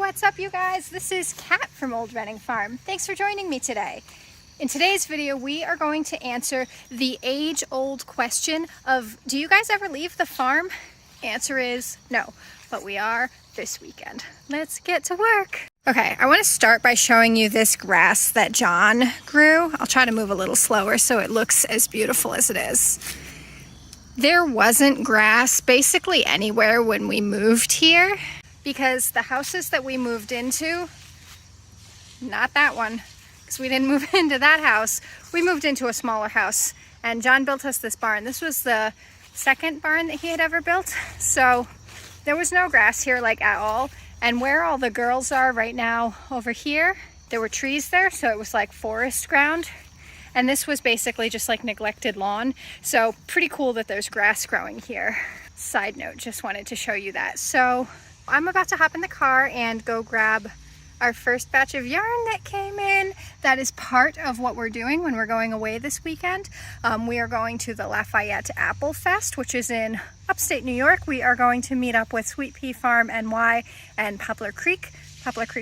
what's up you guys? This is Kat from Old Reading Farm. Thanks for joining me today. In today's video, we are going to answer the age-old question of, do you guys ever leave the farm? Answer is no, but we are this weekend. Let's get to work. Okay, I want to start by showing you this grass that John grew. I'll try to move a little slower so it looks as beautiful as it is. There wasn't grass basically anywhere when we moved here because the houses that we moved into, not that one, because we didn't move into that house. We moved into a smaller house and John built us this barn. This was the second barn that he had ever built. So there was no grass here like at all. And where all the girls are right now over here, there were trees there. So it was like forest ground. And this was basically just like neglected lawn. So pretty cool that there's grass growing here. Side note, just wanted to show you that. So I'm about to hop in the car and go grab our first batch of yarn that came in. That is part of what we're doing when we're going away this weekend. We are going to the Lafayette Apple Fest, which is in upstate New York. We are going to meet up with Sweet Pea Farm NY and Poplar Creek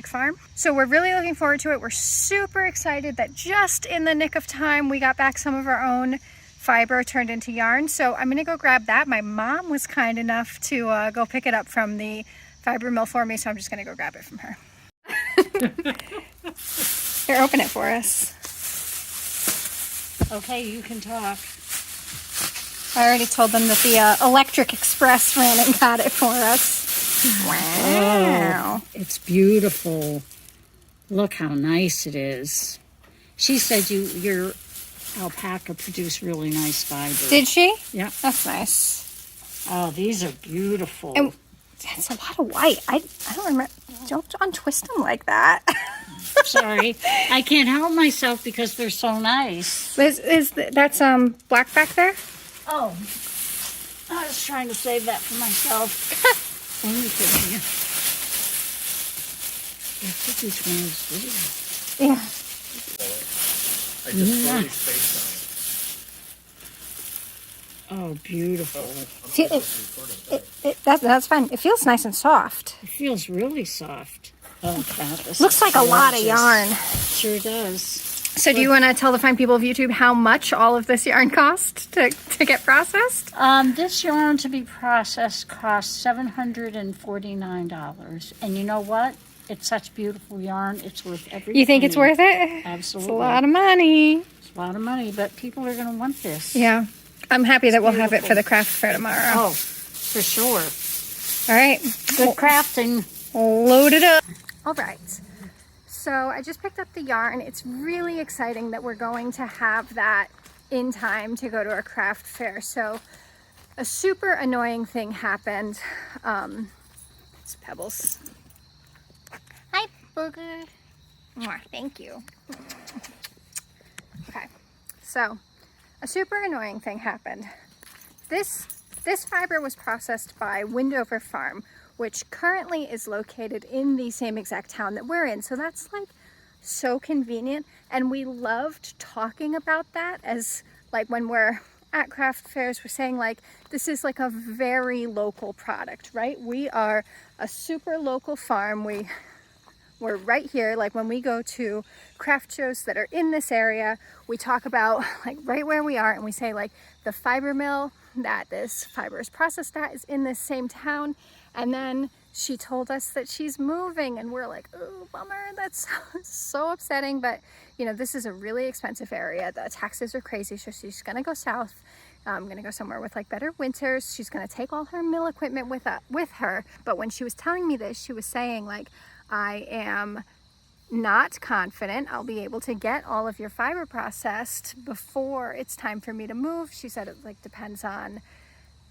Farm. So we're really looking forward to it. We're super excited that just in the nick of time, we got back some of our own fiber turned into yarn. So I'm gonna go grab that. My mom was kind enough to go pick it up from the fiber mill for me, so I'm just gonna go grab it from her. Here, open it for us. Okay, you can talk. I already told them that the Electric Express ran and got it for us. Wow. Oh, it's beautiful. Look how nice it is. She said your alpaca produced really nice fiber. Did she? Yeah. That's nice. Oh, these are beautiful. And it's a lot of white. I don't remember. Don't untwist them like that. Sorry. I can't help myself because they're so nice. That's black back there? Oh, I was trying to save that for myself. Only for you. I think each one is Yeah. I just slowly spaced on it. Oh, beautiful. That's fine. It feels nice and soft. It feels really soft. Oh, God. This Looks is like a lot of gorgeous. yarn. Sure does. So do you want to tell the fine people of YouTube how much all of this yarn cost to get processed? This yarn to be processed costs $749. And you know what? It's such beautiful yarn. It's worth every You think it's penny. worth it? Absolutely. It's a lot of money. It's a lot of money, but people are going to want this. Yeah. I'm happy that we'll have it beautiful. for the craft fair tomorrow. Oh, for sure. All right. Good crafting. Load it up. All right. So I just picked up the yarn. It's really exciting that we're going to have that in time to go to our craft fair. So a super annoying thing happened. It's Pebbles. Hi, Booger. Mwah, thank you. Okay, so a super annoying thing happened. This fiber was processed by Windover Farm, which currently is located in the same exact town that we're in. So that's like so convenient. And we loved talking about that as like when we're at craft fairs, we're saying like, this is like a very local product, right? We are a super local farm. We're right here. Like when we go to craft shows that are in this area, we talk about like right where we are and we say like the fiber mill that this fiber is processed at is in this same town. And then she told us that she's moving and we're like, oh, bummer, that's so upsetting. But you know, this is a really expensive area. The taxes are crazy. So she's gonna go south. Gonna go somewhere with like better winters. She's gonna take all her mill equipment with her. But when she was telling me this, she was saying like, I am not confident I'll be able to get all of your fiber processed before it's time for me to move. She said it like depends on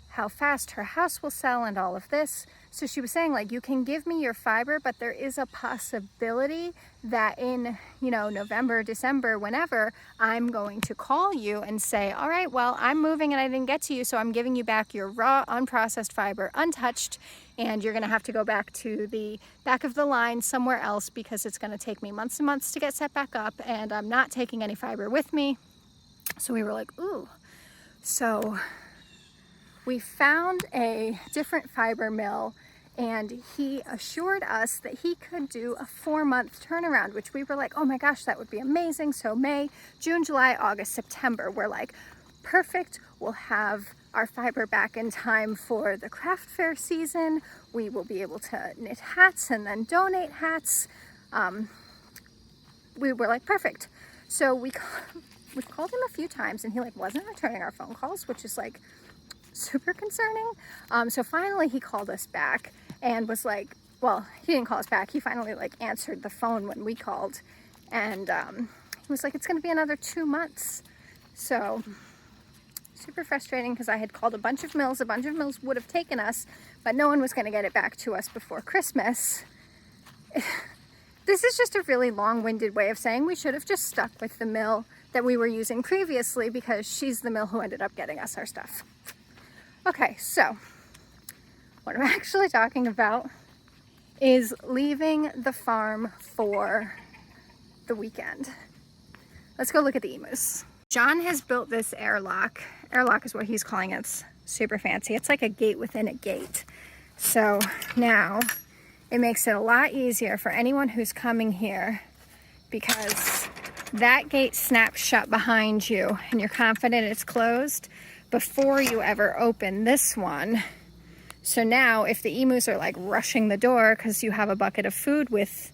how fast her house will sell and all of this. So she was saying like, you can give me your fiber, but there is a possibility that in, you know, November, December, whenever, I'm going to call you and say, all right, well, I'm moving and I didn't get to you, so I'm giving you back your raw, unprocessed fiber, untouched, and you're gonna have to go back to the back of the line somewhere else because it's gonna take me months and months to get set back up, and I'm not taking any fiber with me. So we were like, ooh. So we found a different fiber mill and he assured us that he could do a 4-month turnaround, which we were like, oh my gosh, that would be amazing. So May, June, July, August, September, we're like, perfect. We'll have our fiber back in time for the craft fair season. We will be able to knit hats and then donate hats. We were like, perfect. So we've called him a few times and he like wasn't returning our phone calls, which is like super concerning. So finally he called us back and was like, well, he didn't call us back. He finally like answered the phone when we called, and he was like, it's gonna be another 2 months. So super frustrating because I had called a bunch of mills. A bunch of mills would have taken us, but no one was gonna get it back to us before Christmas. This is just a really long-winded way of saying we should have just stuck with the mill that we were using previously, because she's the mill who ended up getting us our stuff. Okay, so what I'm actually talking about is leaving the farm for the weekend. Let's go look at the emus. John has built this airlock. Airlock is what he's calling it. It's super fancy. It's like a gate within a gate. So now it makes it a lot easier for anyone who's coming here, because that gate snaps shut behind you and you're confident it's closed before you ever open this one. So now if the emus are like rushing the door because you have a bucket of food with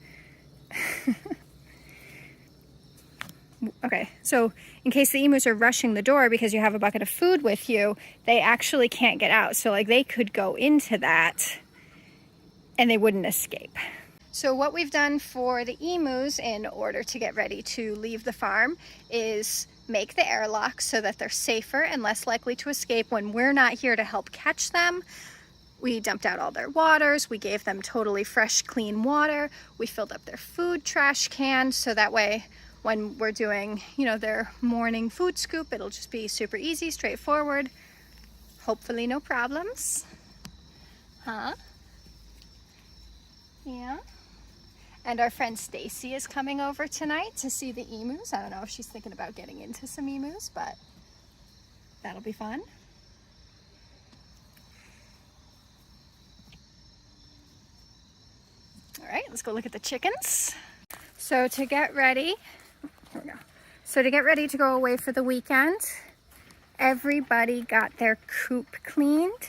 okay, so in case the emus are rushing the door because you have a bucket of food with you, they actually can't get out. So like they could go into that and they wouldn't escape. So what we've done for the emus in order to get ready to leave the farm is make the airlock so that they're safer and less likely to escape when we're not here to help catch them. We dumped out all their waters. We gave them totally fresh, clean water. We filled up their food trash can, so that way when we're doing, you know, their morning food scoop, it'll just be super easy, straightforward. Hopefully no problems. Huh? Yeah. And our friend Stacy is coming over tonight to see the emus. I don't know if she's thinking about getting into some emus, but that'll be fun. All right, let's go look at the chickens. So to get ready, here we go. So to get ready to go away for the weekend, everybody got their coop cleaned.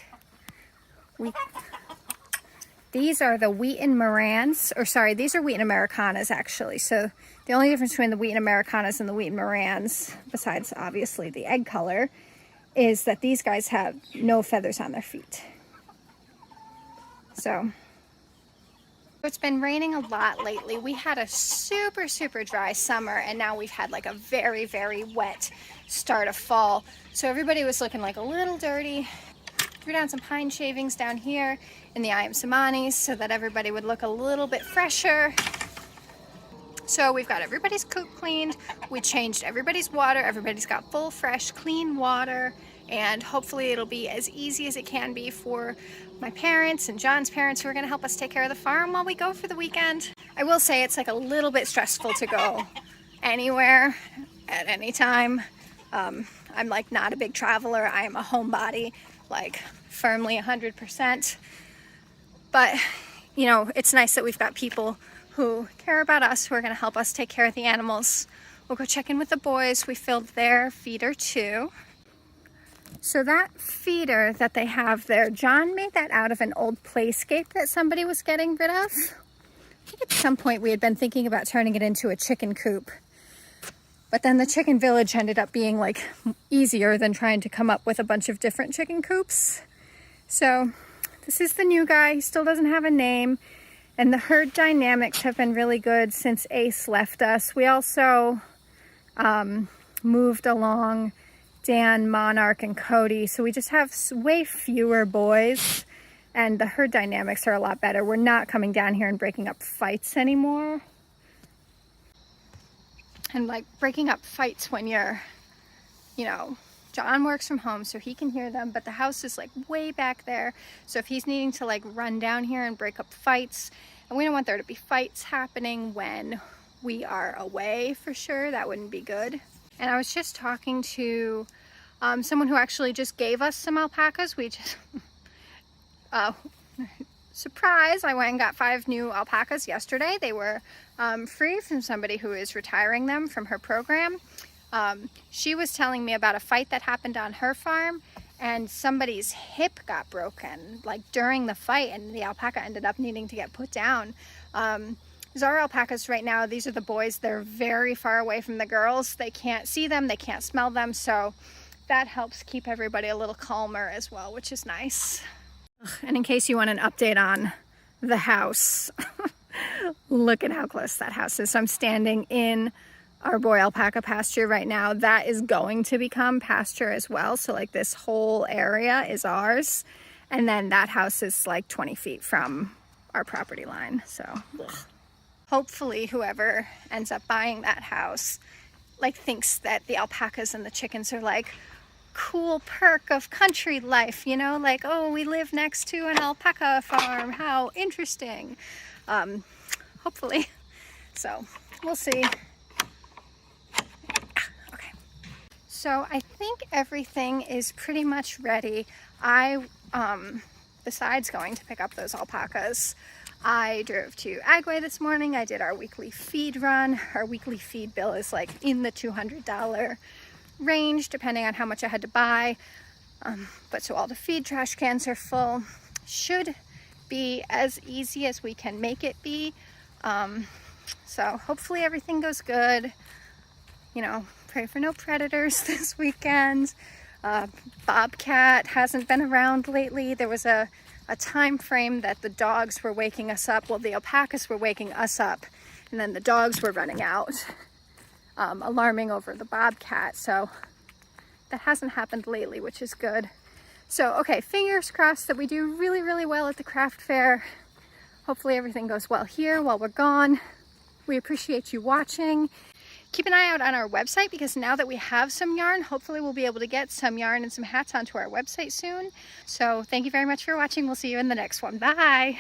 These are the Wheaten Morans, or sorry, these are Wheaten Americanas actually. So the only difference between the Wheaten Americanas and the Wheaten Morans, besides obviously the egg color, is that these guys have no feathers on their feet. So it's been raining a lot lately. We had a super, super dry summer, and now we've had like a very, very wet start of fall. So everybody was looking like a little dirty. Threw down some pine shavings down here in the Iamsamanis so that everybody would look a little bit fresher. So we've got everybody's coop cleaned. We changed everybody's water. Everybody's got full, fresh, clean water. And hopefully it'll be as easy as it can be for my parents and John's parents, who are going to help us take care of the farm while we go for the weekend. I will say it's like a little bit stressful to go anywhere at any time. I'm like not a big traveler. I am a homebody, like firmly 100%. But, you know, it's nice that we've got people who care about us, who are going to help us take care of the animals. We'll go check in with the boys. We filled their feeder too. So that feeder that they have there, John made that out of an old playscape that somebody was getting rid of. I think at some point we had been thinking about turning it into a chicken coop. But then the chicken village ended up being like easier than trying to come up with a bunch of different chicken coops. So this is the new guy. He still doesn't have a name. And the herd dynamics have been really good since Ace left us. We also moved along Dan, Monarch, and Cody. So we just have way fewer boys. And the herd dynamics are a lot better. We're not coming down here and breaking up fights anymore. And like breaking up fights when you're, you know, John works from home so he can hear them, but the house is like way back there. So if he's needing to like run down here and break up fights, and we don't want there to be fights happening when we are away for sure, that wouldn't be good. And I was just talking to someone who actually just gave us some alpacas. We just, surprise, I went and got 5 new alpacas yesterday. They were free from somebody who is retiring them from her program. She was telling me about a fight that happened on her farm, and somebody's hip got broken like during the fight, and the alpaca ended up needing to get put down. Our alpacas right now, these are the boys, they're very far away from the girls. They can't see them, they can't smell them, so that helps keep everybody a little calmer as well, which is nice. And in case you want an update on the house, look at how close that house is. So I'm standing in our boy alpaca pasture right now. That is going to become pasture as well. So like this whole area is ours. And then that house is like 20 feet from our property line. So hopefully whoever ends up buying that house like thinks that the alpacas and the chickens are like cool perk of country life, you know, like, oh, we live next to an alpaca farm, how interesting. Hopefully. So we'll see. Okay, so I think everything is pretty much ready. Besides going to pick up those alpacas, I drove to Agway this morning. I did our weekly feed run. Our weekly feed bill is like in the $200 range, depending on how much I had to buy. But so all the feed trash cans are full. Should be as easy as we can make it be. So hopefully everything goes good. You know, pray for no predators this weekend. Bobcat hasn't been around lately. There was a time frame that the dogs were waking us up. Well, the alpacas were waking us up, and then the dogs were running out, alarming over the bobcat. So that hasn't happened lately, which is good. So, okay, fingers crossed that we do really, really well at the craft fair. Hopefully everything goes well here while we're gone. We appreciate you watching. Keep an eye out on our website, because now that we have some yarn, hopefully we'll be able to get some yarn and some hats onto our website soon. So thank you very much for watching. We'll see you in the next one. Bye.